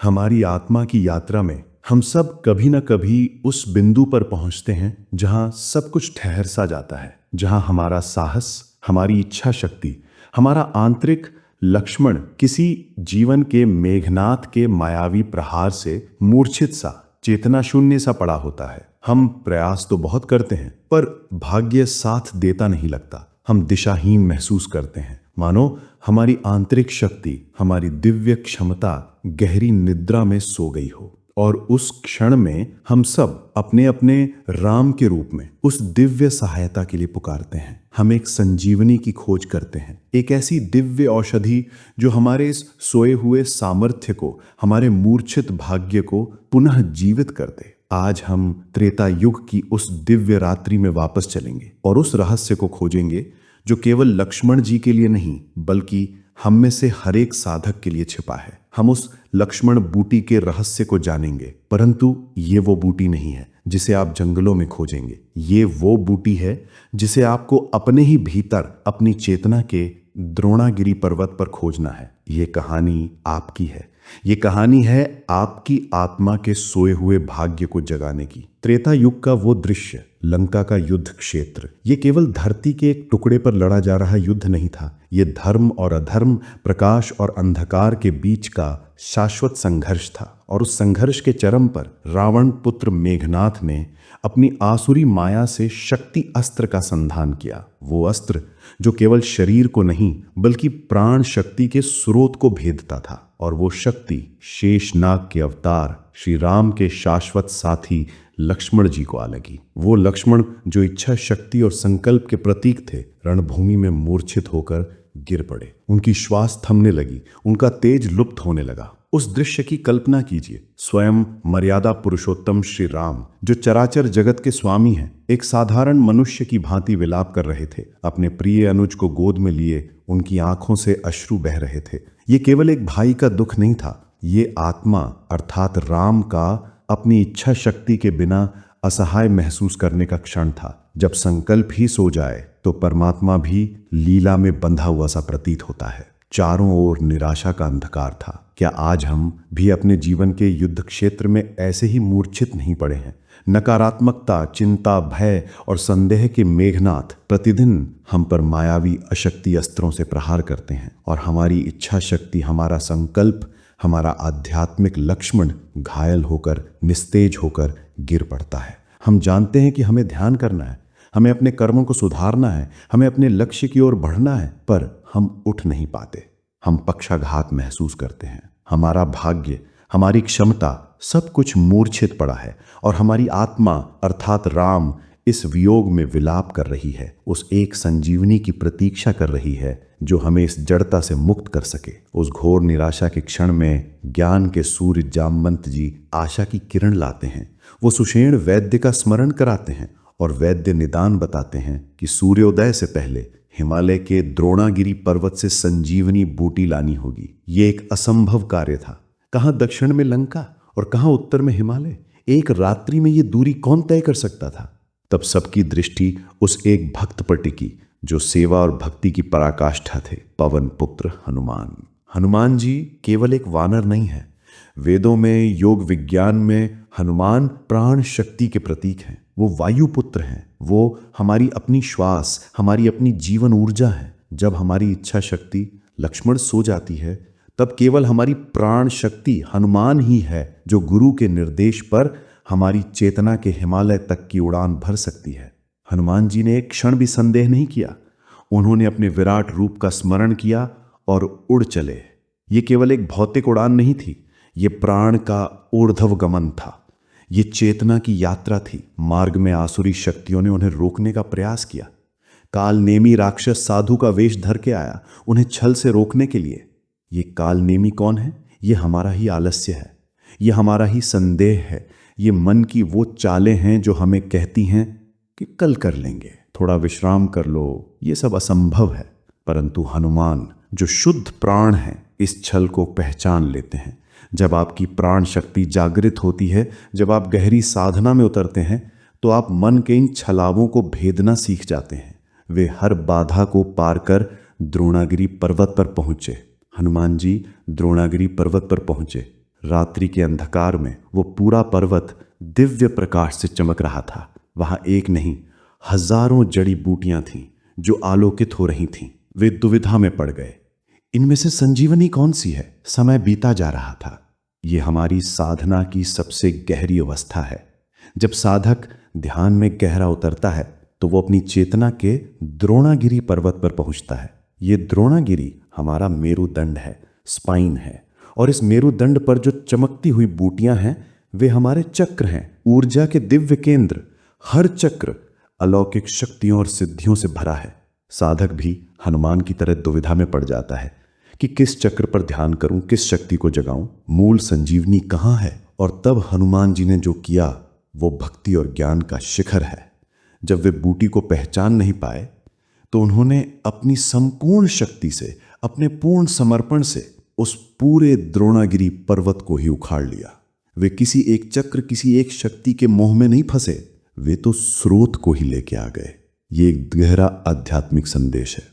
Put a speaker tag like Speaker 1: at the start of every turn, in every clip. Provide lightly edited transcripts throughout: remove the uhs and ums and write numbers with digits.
Speaker 1: हमारी आत्मा की यात्रा में हम सब कभी न कभी उस बिंदु पर पहुंचते हैं जहां सब कुछ ठहर सा जाता है, जहां हमारा साहस, हमारी इच्छा शक्ति, हमारा आंतरिक लक्ष्मण किसी जीवन के मेघनाद के मायावी प्रहार से मूर्छित सा, चेतना शून्य सा पड़ा होता है। हम प्रयास तो बहुत करते हैं, पर भाग्य साथ देता नहीं लगता। हम दिशाहीन महसूस करते हैं, मानो हमारी आंतरिक शक्ति, हमारी दिव्य क्षमता गहरी निद्रा में सो गई हो। और उस क्षण में हम सब अपने अपने राम के रूप में उस दिव्य सहायता के लिए पुकारते हैं। हम एक संजीवनी की खोज करते हैं, एक ऐसी दिव्य औषधि जो हमारे इस सोए हुए सामर्थ्य को, हमारे मूर्छित भाग्य को पुनः जीवित कर दे। आज हम त्रेता युग की उस दिव्य रात्रि में वापस चलेंगे और उस रहस्य को खोजेंगे जो केवल लक्ष्मण जी के लिए नहीं, बल्कि हम में से हर एक साधक के लिए छिपा है। हम उस लक्ष्मण बूटी के रहस्य को जानेंगे, परंतु ये वो बूटी नहीं है जिसे आप जंगलों में खोजेंगे। ये वो बूटी है जिसे आपको अपने ही भीतर, अपनी चेतना के द्रोणागिरी पर्वत पर खोजना है। ये कहानी आपकी है। ये कहानी है आपकी आत्मा के सोए हुए भाग्य को जगाने की। त्रेता युग का वो दृश्य, लंका का युद्ध क्षेत्र, ये केवल धरती के एक टुकड़े पर लड़ा जा रहा युद्ध नहीं था। ये धर्म और अधर्म, प्रकाश और अंधकार के बीच का शाश्वत संघर्ष था। और उस संघर्ष के चरम पर रावण पुत्र मेघनाथ ने अपनी आसुरी माया से शक्ति अस्त्र का संधान किया। वो अस्त्र जो केवल शरीर को नहीं, बल्कि प्राण शक्ति के स्रोत को भेदता था। और वो शक्ति शेषनाग के अवतार श्री राम के शाश्वत साथी लक्ष्मण जी को आ लगी। वो लक्ष्मण जो इच्छा शक्ति और संकल्प के प्रतीक थे, रणभूमि में मूर्छित होकर गिर पड़े। उनकी श्वास थमने लगी, उनका तेज लुप्त होने लगा। उस दृश्य की कल्पना कीजिए। स्वयं मर्यादा पुरुषोत्तम श्री राम, जो चराचर जगत के स्वामी हैं, एक साधारण मनुष्य की भांति विलाप कर रहे थे। अपने प्रिय अनुज को गोद में लिए उनकी आंखों से अश्रु बह रहे थे। ये केवल एक भाई का दुख नहीं था, ये आत्मा अर्थात राम का अपनी इच्छा शक्ति के बिना असहाय महसूस करने का क्षण था। जब संकल्प ही सो जाए तो परमात्मा भी लीला में बंधा हुआ सा प्रतीत होता है। चारों ओर निराशा का अंधकार था। क्या आज हम भी अपने जीवन के युद्ध क्षेत्र में ऐसे ही मूर्छित नहीं पड़े हैं? नकारात्मकता, चिंता, भय और संदेह के मेघनाथ प्रतिदिन हम पर मायावी अशक्ति अस्त्रों से प्रहार करते हैं, और हमारी इच्छा शक्ति, हमारा संकल्प, हमारा आध्यात्मिक लक्ष्मण घायल होकर, निस्तेज होकर गिर पड़ता है। हम जानते हैं कि हमें ध्यान करना है, हमें अपने कर्मों को सुधारना है, हमें अपने लक्ष्य की ओर बढ़ना है, पर हम उठ नहीं पाते। हम पक्षाघात महसूस करते हैं। हमारा भाग्य, हमारी क्षमता, सब कुछ मूर्छित पड़ा है, और हमारी आत्मा अर्थात राम इस वियोग में विलाप कर रही है, उस एक संजीवनी की प्रतीक्षा कर रही है जो हमें इस जड़ता से मुक्त कर सके। उस घोर निराशा के क्षण में ज्ञान के सूर्य जामवंत जी आशा की किरण लाते हैं। वो सुषेण वैद्य का स्मरण कराते हैं और वैद्य निदान बताते हैं कि सूर्योदय से पहले हिमालय के द्रोणागिरी पर्वत से संजीवनी बूटी लानी होगी। ये एक असंभव कार्य था। कहाँ दक्षिण में लंका और कहाँ उत्तर में हिमालय? एक रात्रि में ये दूरी कौन तय कर सकता था? तब सबकी दृष्टि उस एक भक्त पर टिकी जो सेवा और भक्ति की पराकाष्ठा थे, पवन पुत्र हनुमान। हनुमान जी केवल एक वानर नहीं है। वेदों में, योग विज्ञान में हनुमान प्राण शक्ति के प्रतीक हैं। वो वायुपुत्र हैं। वो हमारी अपनी श्वास, हमारी अपनी जीवन ऊर्जा है। जब हमारी इच्छा शक्ति लक्ष्मण सो जाती है, तब केवल हमारी प्राण शक्ति हनुमान ही है जो गुरु के निर्देश पर हमारी चेतना के हिमालय तक की उड़ान भर सकती है। हनुमान जी ने एक क्षण भी संदेह नहीं किया। उन्होंने अपने विराट रूप का स्मरण किया और उड़ चले। ये केवल एक भौतिक उड़ान नहीं थी, ये प्राण का ऊर्ध्व गमन था। ये चेतना की यात्रा थी। मार्ग में आसुरी शक्तियों ने उन्हें रोकने का प्रयास किया। काल नेमी राक्षस साधु का वेश धर के आया उन्हें छल से रोकने के लिए। ये काल नेमी कौन है? ये हमारा ही आलस्य है, ये हमारा ही संदेह है, ये मन की वो चालें हैं जो हमें कहती हैं कि कल कर लेंगे, थोड़ा विश्राम कर लो, ये सब असंभव है। परंतु हनुमान जो शुद्ध प्राण हैं, इस छल को पहचान लेते हैं। जब आपकी प्राण शक्ति जागृत होती है, जब आप गहरी साधना में उतरते हैं, तो आप मन के इन छलावों को भेदना सीख जाते हैं। वे हर बाधा को पार कर द्रोणागिरी पर्वत पर पहुंचे। हनुमान जी द्रोणागिरी पर्वत पर पहुंचे। रात्रि के अंधकार में वो पूरा पर्वत दिव्य प्रकाश से चमक रहा था। वहां एक नहीं, हजारों जड़ी बूटियां थीं जो आलोकित हो रही थीं। वे दुविधा में पड़ गए, इनमें से संजीवनी कौन सी है? समय बीता जा रहा था। ये हमारी साधना की सबसे गहरी अवस्था है। जब साधक ध्यान में गहरा उतरता है तो वो अपनी चेतना के द्रोणागिरी पर्वत पर पहुंचता है। ये द्रोणागिरी हमारा मेरुदंड है, स्पाइन है, और इस मेरुदंड पर जो चमकती हुई बूटियां हैं वे हमारे चक्र हैं, ऊर्जा के दिव्य केंद्र। हर चक्र अलौकिक शक्तियों और सिद्धियों से भरा है। साधक भी हनुमान की तरह दुविधा में पड़ जाता है कि किस चक्र पर ध्यान करूं, किस शक्ति को जगाऊं, मूल संजीवनी कहां है? और तब हनुमान जी ने जो किया वो भक्ति और ज्ञान का शिखर है। जब वे बूटी को पहचान नहीं पाए तो उन्होंने अपनी संपूर्ण शक्ति से, अपने पूर्ण समर्पण से उस पूरे द्रोणागिरी पर्वत को ही उखाड़ लिया। वे किसी एक चक्र, किसी एक शक्ति के मोह में नहीं फंसे, वे तो स्रोत को ही लेके आ गए। ये एक गहरा आध्यात्मिक संदेश है।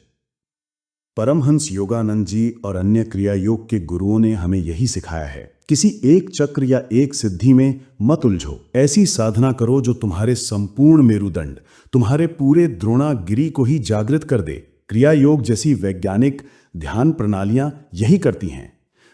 Speaker 1: परमहंस योगानंद जी और अन्य क्रिया योग के गुरुओं ने हमें यही सिखाया है, किसी एक चक्र या एक सिद्धि में मत उलझो। ऐसी साधना करो जो तुम्हारे संपूर्ण मेरुदंड, तुम्हारे पूरे द्रोणागिरी को ही जागृत कर दे। क्रिया योग जैसी वैज्ञानिक ध्यान प्रणालियां यही करती हैं।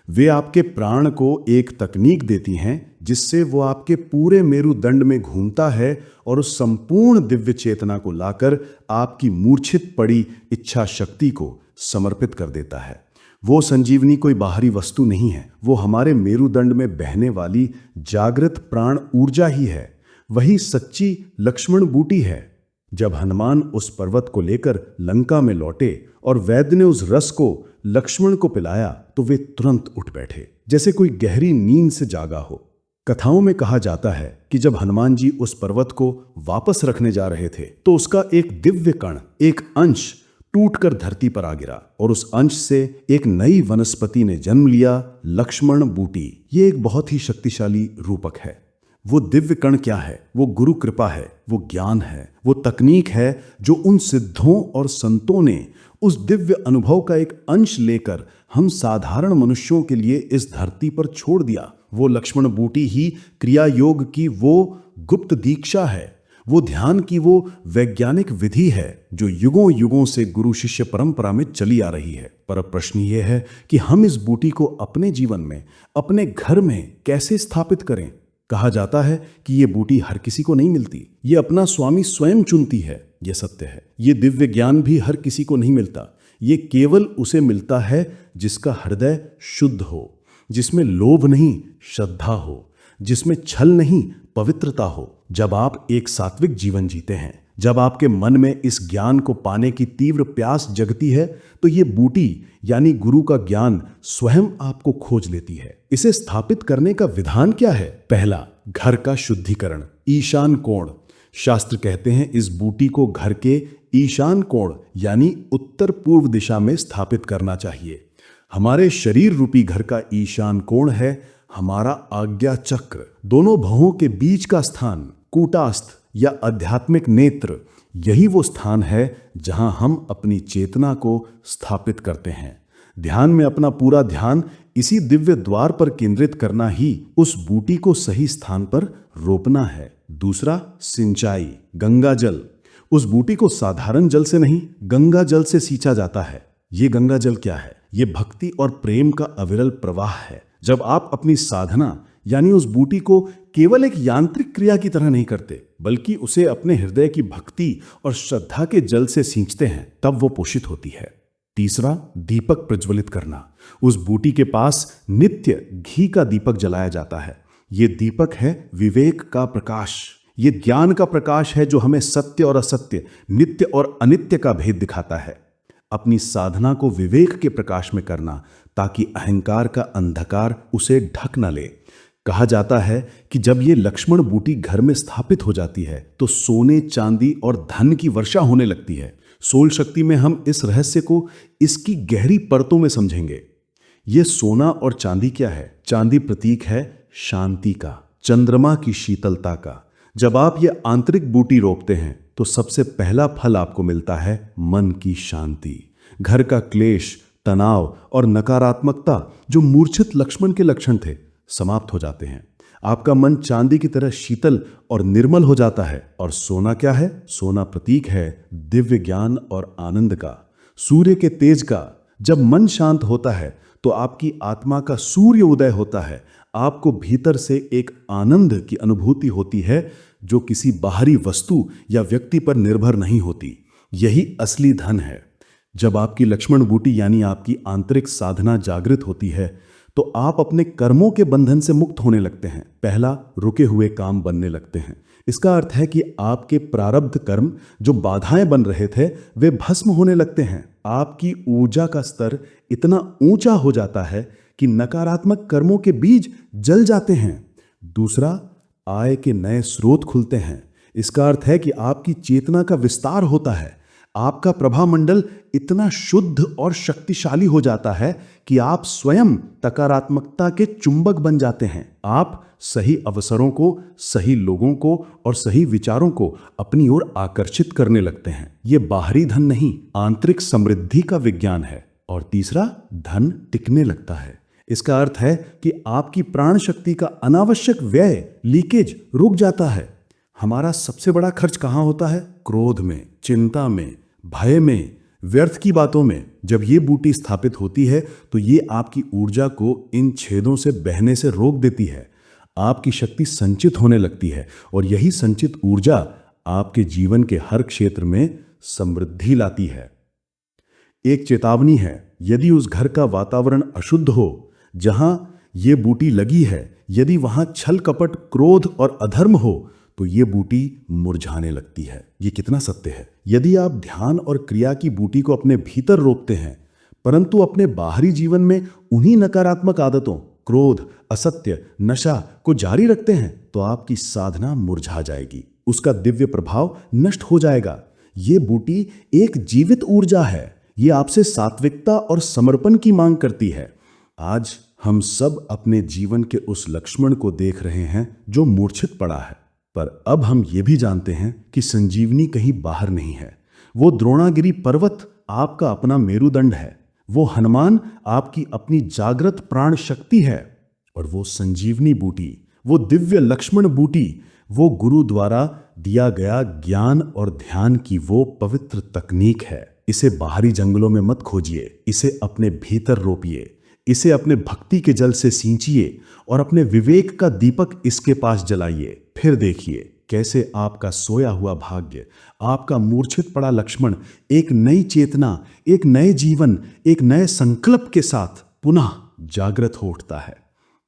Speaker 1: वे आपके प्राण को एक तकनीक देती हैं जिससे वो आपके पूरे मेरुदंड में घूमता है और उस संपूर्ण दिव्य चेतना को लाकर आपकी मूर्छित पड़ी इच्छा शक्ति को समर्पित कर देता है। वो संजीवनी कोई बाहरी वस्तु नहीं है, वो हमारे मेरुदंड में बहने वाली जागृत प्राण ऊर्जा ही है। वही सच्ची लक्ष्मण बूटी है। जब हनुमान उस पर्वत को लेकर लंका में लौटे और वैद्य ने उस रस को लक्ष्मण को पिलाया तो वे तुरंत उठ बैठे, जैसे कोई गहरी नींद से जागा हो। कथाओं में कहा जाता है कि जब हनुमान जी उस पर्वत को वापस रखने जा रहे थे तो उसका एक दिव्य कण, एक अंश टूटकर धरती पर आ गिरा और उस अंश से एक नई वनस्पति ने जन्म लिया, लक्ष्मण बूटी। ये एक बहुत ही शक्तिशाली रूपक है। वो दिव्य कण क्या है? वो गुरु कृपा है, वो ज्ञान है, वो तकनीक है जो उन सिद्धों और संतों ने उस दिव्य अनुभव का एक अंश लेकर हम साधारण मनुष्यों के लिए इस धरती पर छोड़ दिया। वो लक्ष्मण बूटी ही क्रिया योग की वो गुप्त दीक्षा है, वो ध्यान की वो वैज्ञानिक विधि है जो युगों युगों से गुरु शिष्य परंपरा में चली आ रही है। पर प्रश्न ये है कि हम इस बूटी को अपने जीवन में, अपने घर में कैसे स्थापित करें? कहा जाता है कि ये बूटी हर किसी को नहीं मिलती, ये अपना स्वामी स्वयं चुनती है। ये सत्य है। ये दिव्य ज्ञान भी हर किसी को नहीं मिलता, ये केवल उसे मिलता है जिसका हृदय शुद्ध हो, जिसमें लोभ नहीं श्रद्धा हो, जिसमें छल नहीं पवित्रता हो। जब आप एक सात्विक जीवन जीते हैं, जब आपके मन में इस ज्ञान को पाने की तीव्र प्यास जगती है तो ये बूटी यानी गुरु का ज्ञान स्वयं आपको खोज लेती है। इसे स्थापित करने का विधान क्या है? पहला, घर का शुद्धिकरण, ईशान कोण। शास्त्र कहते हैं इस बूटी को घर के ईशान कोण यानी उत्तर पूर्व दिशा में स्थापित करना चाहिए। हमारे शरीर रूपी घर का ईशान कोण है हमारा आज्ञा चक्र, दोनों भवों के बीच का स्थान, कूटास्थ या आध्यात्मिक नेत्र। यही वो स्थान है जहां हम अपनी चेतना को स्थापित करते हैं। ध्यान में अपना पूरा ध्यान इसी दिव्य द्वार पर केंद्रित करना ही उस बूटी को सही स्थान पर रोपना है। दूसरा, सिंचाई, गंगा जल। उस बूटी को साधारण जल से नहीं, गंगा जल से सींचा जाता है। ये गंगा जल क्या है? ये भक्ति और प्रेम का अविरल प्रवाह है। जब आप अपनी साधना यानी उस बूटी को केवल एक यांत्रिक क्रिया की तरह नहीं करते, बल्कि उसे अपने हृदय की भक्ति और श्रद्धा के जल से सींचते हैं, तब वो पोषित होती है। तीसरा, दीपक प्रज्वलित करना। उस बूटी के पास नित्य घी का दीपक जलाया जाता है। ये दीपक है विवेक का प्रकाश, ये ज्ञान का प्रकाश है जो हमें सत्य और असत्य, नित्य और अनित्य का भेद दिखाता है। अपनी साधना को विवेक के प्रकाश में करना ताकि अहंकार का अंधकार उसे ढक न ले। कहा जाता है कि जब ये लक्ष्मण बूटी घर में स्थापित हो जाती है तो सोने, चांदी और धन की वर्षा होने लगती है। सोल शक्ति में हम इस रहस्य को इसकी गहरी परतों में समझेंगे। ये सोना और चांदी क्या है? चांदी प्रतीक है शांति का, चंद्रमा की शीतलता का। जब आप ये आंतरिक बूटी रोपते हैं तो सबसे पहला फल आपको मिलता है मन की शांति। घर का क्लेश, तनाव और नकारात्मकता जो मूर्छित लक्ष्मण के लक्षण थे, समाप्त हो जाते हैं। आपका मन चांदी की तरह शीतल और निर्मल हो जाता है। और सोना क्या है? सोना प्रतीक है दिव्य ज्ञान और आनंद का, सूर्य के तेज का। जब मन शांत होता है तो आपकी आत्मा का सूर्य उदय होता है। आपको भीतर से एक आनंद की अनुभूति होती है जो किसी बाहरी वस्तु या व्यक्ति पर निर्भर नहीं होती। यही असली धन है। जब आपकी लक्ष्मण बूटी यानी आपकी आंतरिक साधना जागृत होती है तो आप अपने कर्मों के बंधन से मुक्त होने लगते हैं। पहला रुके हुए काम बनने लगते हैं। इसका अर्थ है कि आपके प्रारब्ध कर्म जो बाधाएं बन रहे थे वे भस्म होने लगते हैं। आपकी ऊर्जा का स्तर इतना ऊंचा हो जाता है कि नकारात्मक कर्मों के बीज जल जाते हैं। दूसरा, आय के नए स्रोत खुलते हैं। इसका अर्थ है कि आपकी चेतना का विस्तार होता है। आपका प्रभामंडल इतना शुद्ध और शक्तिशाली हो जाता है कि आप स्वयं सकारात्मकता के चुंबक बन जाते हैं। आप सही अवसरों को, सही लोगों को और सही विचारों को अपनी ओर आकर्षित करने लगते हैं। ये बाहरी धन नहीं, आंतरिक समृद्धि का विज्ञान है। और तीसरा, धन टिकने लगता है। इसका अर्थ है कि आपकी प्राण शक्ति का अनावश्यक व्यय, लीकेज रुक जाता है। हमारा सबसे बड़ा खर्च कहाँ होता है? क्रोध में, चिंता में, भय में, व्यर्थ की बातों में। जब ये बूटी स्थापित होती है तो ये आपकी ऊर्जा को इन छेदों से बहने से रोक देती है। आपकी शक्ति संचित होने लगती है और यही संचित ऊर्जा आपके जीवन के हर क्षेत्र में समृद्धि लाती है। एक चेतावनी है, यदि उस घर का वातावरण अशुद्ध हो जहां ये बूटी लगी है, यदि वहां छल कपट, क्रोध और अधर्म हो तो ये बूटी मुरझाने लगती है। ये कितना सत्य है। यदि आप ध्यान और क्रिया की बूटी को अपने भीतर रोपते हैं परंतु अपने बाहरी जीवन में उन्हीं नकारात्मक आदतों, क्रोध, असत्य, नशा को जारी रखते हैं तो आपकी साधना मुरझा जाएगी, उसका दिव्य प्रभाव नष्ट हो जाएगा। ये बूटी एक जीवित ऊर्जा है। ये आपसे सात्विकता और समर्पण की मांग करती है। आज हम सब अपने जीवन के उस लक्ष्मण को देख रहे हैं जो मूर्छित पड़ा है, पर अब हम ये भी जानते हैं कि संजीवनी कहीं बाहर नहीं है। वो द्रोणागिरी पर्वत आपका अपना मेरुदंड है। वो हनुमान आपकी अपनी जागृत प्राण शक्ति है। और वो संजीवनी बूटी, वो दिव्य लक्ष्मण बूटी, वो गुरु द्वारा दिया गया ज्ञान और ध्यान की वो पवित्र तकनीक है। इसे बाहरी जंगलों में मत खोजिए, इसे अपने भीतर रोपिए, इसे अपने भक्ति के जल से सींचिए और अपने विवेक का दीपक इसके पास जलाइए। फिर देखिए कैसे आपका सोया हुआ भाग्य, आपका मूर्छित पड़ा लक्ष्मण एक नई चेतना, एक नए जीवन, एक नए संकल्प के साथ पुनः जागृत हो उठता है।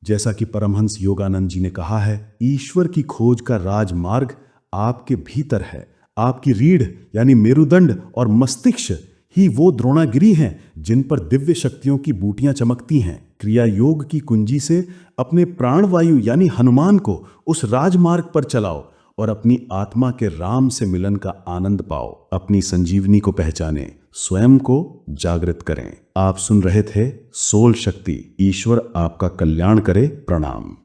Speaker 1: जैसा कि परमहंस योगानंद जी ने कहा है, ईश्वर की खोज का राजमार्ग आपके भीतर है। आपकी रीढ़ यानी मेरुदंड और मस्तिष्क ही वो द्रोणागिरी हैं जिन पर दिव्य शक्तियों की बूटियां चमकती हैं। क्रिया योग की कुंजी से अपने प्राणवायु यानी हनुमान को उस राजमार्ग पर चलाओ और अपनी आत्मा के राम से मिलन का आनंद पाओ। अपनी संजीवनी को पहचानें, स्वयं को जागृत करें। आप सुन रहे थे सोल शक्ति। ईश्वर आपका कल्याण करे। प्रणाम।